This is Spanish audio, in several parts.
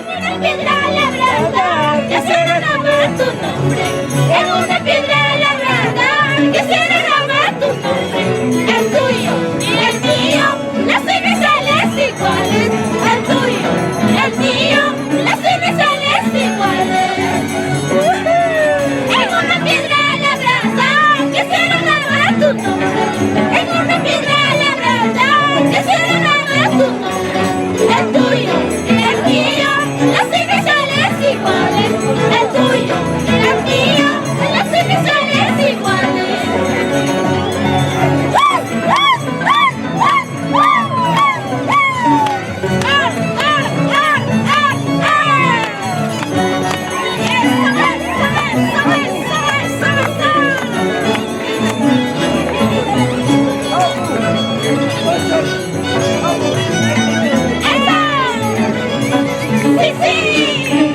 una piedra labrada quisiera grabar tu nombre. En una piedra labrada quisiera grabar tu nombre. El tuyo y el mío, las iniciales iguales. El tuyo y el mío, las iniciales iguales. En una piedra labrada quisiera grabar tu nombre. En una piedra labrada quisiera grabar tu nombre. El tuyo y el mío, las iniciales iguales. El tuyo y el mío, las iniciales iguales. ¡Sí, sí!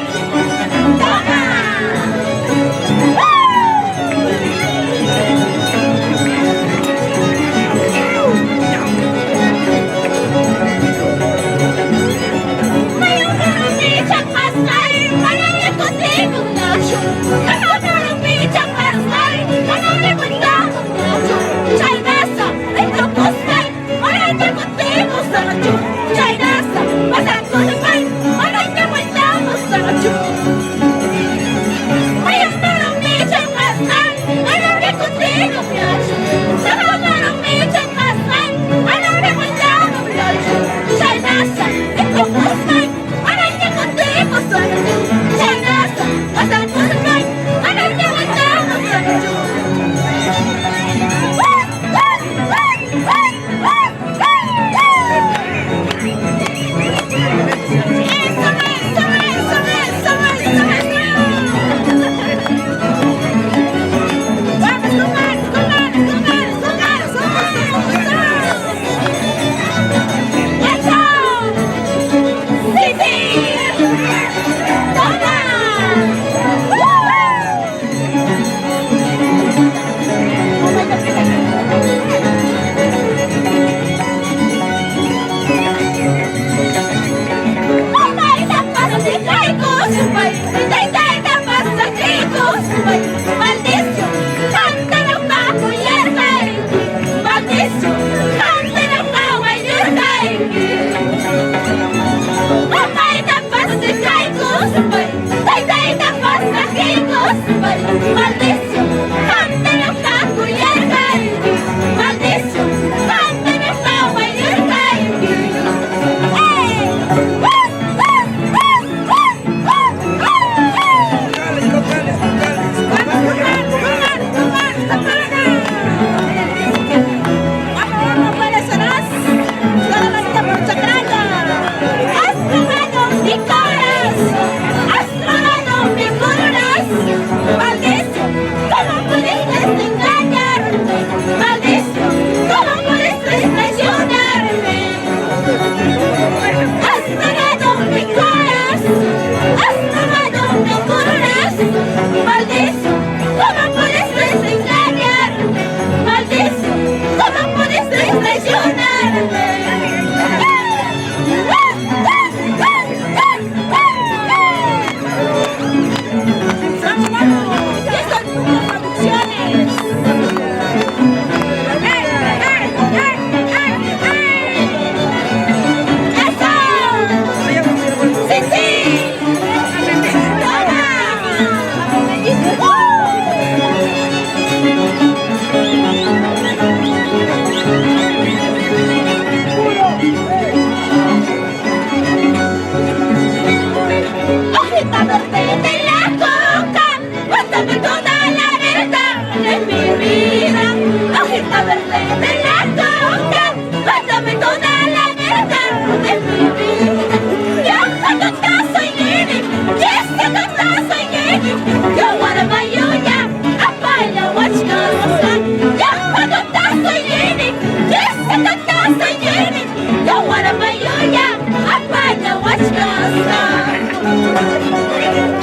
¡Toma!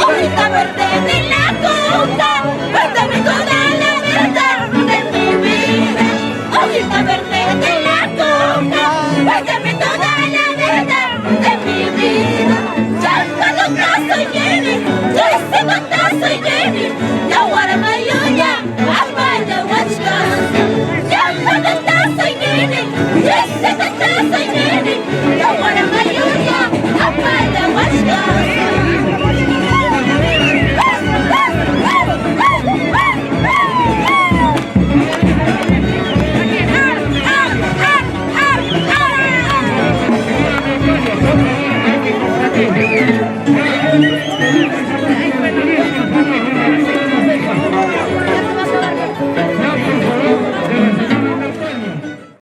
Hojita verde de la